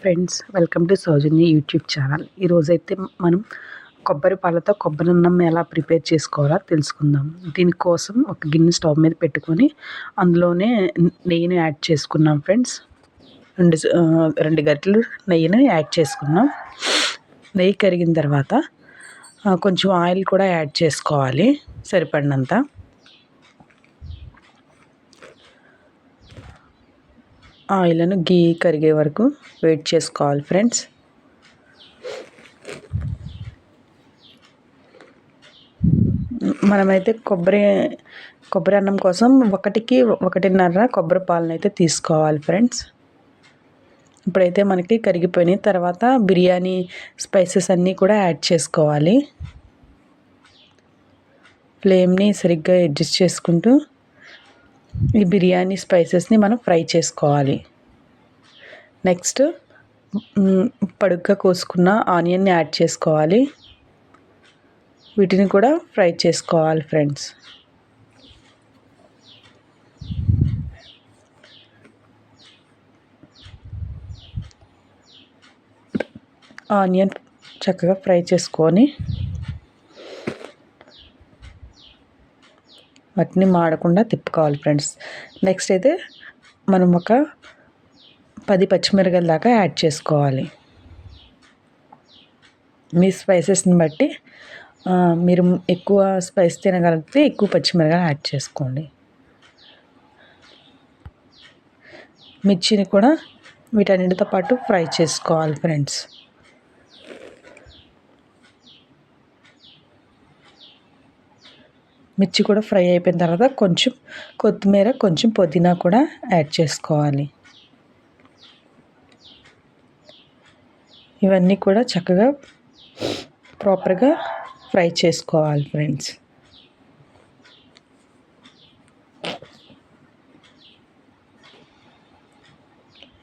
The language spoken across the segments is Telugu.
Friends, welcome to Soujanya YouTube channel. ఈరోజైతే మనం కొబ్బరి పాలతో కొబ్బరి అన్నం ఎలా ప్రిపేర్ చేసుకోవాలో తెలుసుకుందాం. దీనికోసం ఒక గిన్నె స్టవ్ మీద పెట్టుకొని అందులోనే నెయ్యిని యాడ్ చేసుకున్నాం ఫ్రెండ్స్. రెండు గరిటెలు నెయ్యిని యాడ్ చేసుకున్నాం. నెయ్యి కరిగిన తర్వాత కొంచెం ఆయిల్ కూడా యాడ్ చేసుకోవాలి సరిపడినంత. ఆయిల్ను గీ కరిగే వరకు వెయిట్ చేసుకోవాలి ఫ్రెండ్స్. మనమైతే కొబ్బరి అన్నం కోసం 1-1.5 కొబ్బరి పాలను అయితే తీసుకోవాలి ఫ్రెండ్స్. ఇప్పుడైతే మనకి కరిగిపోయినాయి. తర్వాత బిర్యానీ స్పైసెస్ అన్నీ కూడా యాడ్ చేసుకోవాలి. ఫ్లేమ్ని సరిగ్గా అడ్జస్ట్ చేసుకుంటూ ఈ బిర్యానీ స్పైసెస్ని మనం ఫ్రై చేసుకోవాలి. నెక్స్ట్ పొడుగ్గా కోసుకున్న ఆనియన్ని యాడ్ చేసుకోవాలి. వీటిని కూడా ఫ్రై చేసుకోవాలి ఫ్రెండ్స్. ఆనియన్ చక్కగా ఫ్రై చేసుకొని వాటిని మాడకుండా తిప్పుకోవాలి ఫ్రెండ్స్. నెక్స్ట్ అయితే మనం ఒక 10 పచ్చిమిరపకాయల దాకా యాడ్ చేసుకోవాలి. మీ స్పైసెస్ని బట్టి మీరు ఎక్కువ స్పైస్ తినగలిగితే ఎక్కువ పచ్చిమిరపకాయలు యాడ్ చేసుకోండి. మిర్చిని కూడా వీటన్నిటితో పాటు ఫ్రై చేసుకోవాలి ఫ్రెండ్స్. మిర్చి కూడా ఫ్రై అయిపోయిన తర్వాత కొంచెం కొత్తిమీర, కొంచెం పుదీనా కూడా యాడ్ చేసుకోవాలి. ఇవన్నీ కూడా చక్కగా ప్రాపర్గా ఫ్రై చేసుకోవాలి ఫ్రెండ్స్.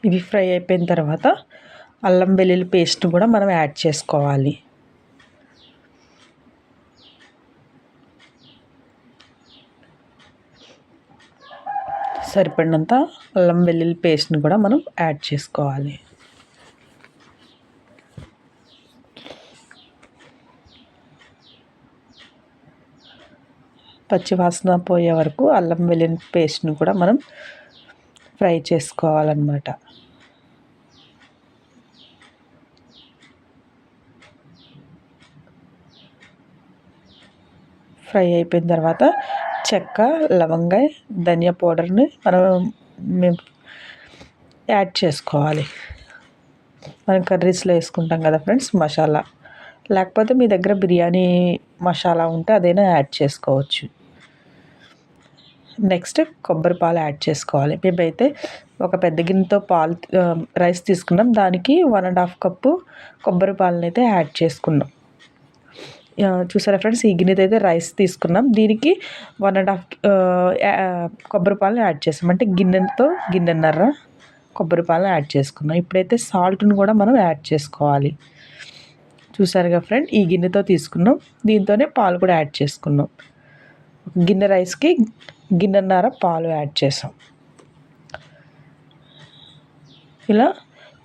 ఇవి ఫ్రై అయిపోయిన తర్వాత అల్లం వెల్లుల్లి పేస్ట్ కూడా మనం యాడ్ చేసుకోవాలి. సరిపడినంత అల్లం వెల్లుల్లి పేస్ట్ని కూడా మనం యాడ్ చేసుకోవాలి. పచ్చి వాసన పోయే వరకు అల్లం వెల్లుల్లి పేస్ట్ని కూడా మనం ఫ్రై చేసుకోవాలన్నమాట. ఫ్రై అయిపోయిన తర్వాత చెక్క, లవంగ, ధనియా పౌడర్ని మేము యాడ్ చేసుకోవాలి. మనం కర్రీస్లో వేసుకుంటాం కదా ఫ్రెండ్స్ మసాలా, లేకపోతే మీ దగ్గర బిర్యానీ మసాలా ఉంటే అదైనా యాడ్ చేసుకోవచ్చు. నెక్స్ట్ కొబ్బరి పాలు యాడ్ చేసుకోవాలి. మేమైతే ఒక పెద్ద గిన్నెతో రైస్ తీసుకున్నాం. దానికి 1.5 కప్పు కొబ్బరి పాలను అయితే యాడ్ చేసుకున్నాం. చూసారా ఫ్రెండ్స్, ఈ గిన్నెతో అయితే రైస్ తీసుకున్నాం. దీనికి 1.5 కొబ్బరి పాలను యాడ్ చేసాం. అంటే గిన్నెతో గిన్నెన్నర కొబ్బరి పాలను యాడ్ చేసుకున్నాం. ఇప్పుడైతే సాల్ట్ని కూడా మనం యాడ్ చేసుకోవాలి. చూసారుగా ఫ్రెండ్, ఈ గిన్నెతో తీసుకున్నాం. దీంతోనే పాలు కూడా యాడ్ చేసుకున్నాం. గిన్నె రైస్కి గిన్నెన్నర పాలు యాడ్ చేసాం. ఇలా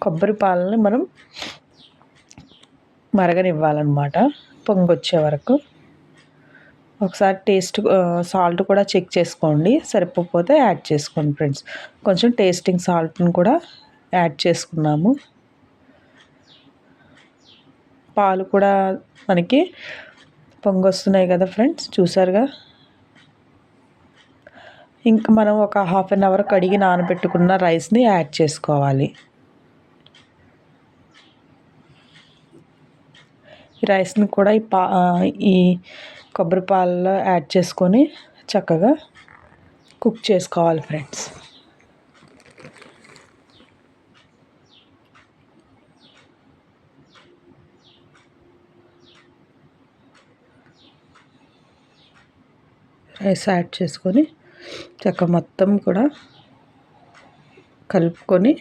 కొబ్బరి పాలని మనం మరగనివ్వాలన్నమాట పొంగొచ్చే వరకు. ఒకసారి సాల్ట్ కూడా చెక్ చేసుకోండి. సరిపోతే యాడ్ చేసుకోండి ఫ్రెండ్స్. కొంచెం టేస్టింగ్ సాల్ట్ని కూడా యాడ్ చేసుకున్నాము. పాలు కూడా మనకి పొంగొస్తున్నాయి కదా ఫ్రెండ్స్, చూసారుగా. ఇంకా మనం ఒక 1/2 అవర్ కడిగి నానబెట్టుకున్న రైస్ని యాడ్ చేసుకోవాలి. ఈ రైస్ని కూడా ఈ కొబ్బరి పాలలో యాడ్ చేసుకొని చక్కగా కుక్ చేసుకోవాలి ఫ్రెండ్స్. రైస్ యాడ్ చేసుకొని చక్కగా మొత్తం కూడా కలుపుకొని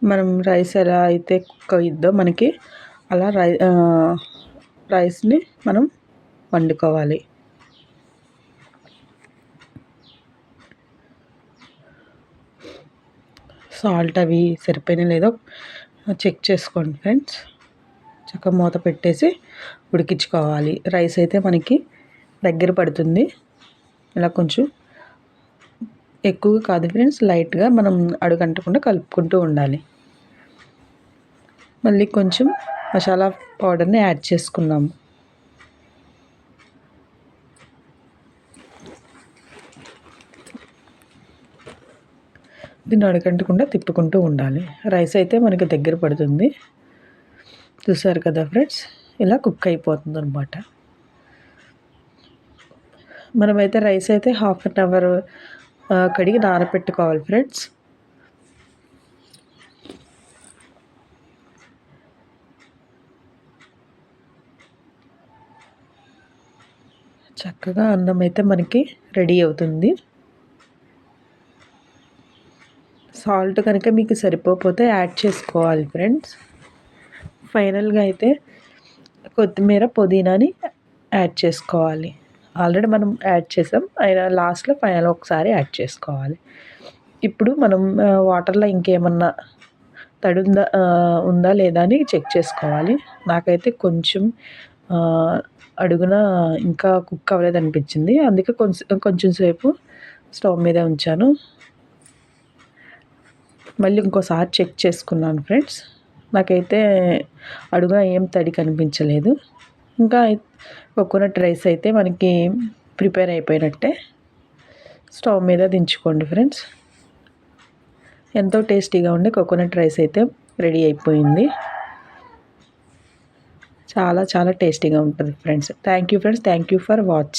మనం రైస్ ఎలా అయితే కుక్ అయ్యిద్దో మనకి అలా రైస్ని మనం వండుకోవాలి. సాల్ట్ అవి సరిపోయినా లేదో చెక్ చేసుకోండి ఫ్రెండ్స్. చక్కగా మూత పెట్టేసి ఉడికించుకోవాలి. రైస్ అయితే మనకి దగ్గర పడుతుంది. ఇలా కొంచెం ఎక్కువ కాదు ఫ్రెండ్స్, లైట్గా మనం అడుగంటకుండా కలుపుకుంటూ ఉండాలి. మళ్ళీ కొంచెం మసాలా పౌడర్ని యాడ్ చేసుకున్నాము. దీన్ని అడుగంటకుండా తిప్పుకుంటూ ఉండాలి. రైస్ అయితే మనకి దగ్గర పడుతుంది. చూసారు కదా ఫ్రెండ్స్, ఇలా కుక్ అయిపోతుంది అనమాట. మనమైతే రైస్ అయితే 1/2 అవర్ కడిగి నానబెట్టుకోవాలి ఫ్రెండ్స్. చక్కగా అన్నం అయితే మనకి రెడీ అవుతుంది. సాల్ట్ కనుక మీకు సరిపోతే యాడ్ చేసుకోవాలి ఫ్రెండ్స్. ఫైనల్గా అయితే కొత్తిమీర, పుదీనాని యాడ్ చేసుకోవాలి. ఆల్రెడీ మనం యాడ్ చేసాం, అయినా లాస్ట్లో ఫైనల్ ఒకసారి యాడ్ చేసుకోవాలి. ఇప్పుడు మనం వాటర్లో ఇంకేమన్నా తడి ఉందా లేదా అని చెక్ చేసుకోవాలి. నాకైతే కొంచెం అడుగున ఇంకా కుక్ అవ్వలేదు అనిపించింది. అందుకే కొంచెం సేపు స్టవ్ మీదే ఉంచాను. మళ్ళీ ఇంకోసారి చెక్ చేసుకున్నాను ఫ్రెండ్స్. నాకైతే అడుగున ఏం తడి కనిపించలేదు. ఇంకా కోకోనట్ రైస్ అయితే మనకి ప్రిపేర్ అయిపోయినట్టే. స్టవ్ మీద దించుకోండి ఫ్రెండ్స్. ఎంతో టేస్టీగా ఉండే కోకోనట్ రైస్ అయితే రెడీ అయిపోయింది. చాలా చాలా టేస్టీగా ఉంటుంది friends. Thank you friends. Thank you for watching.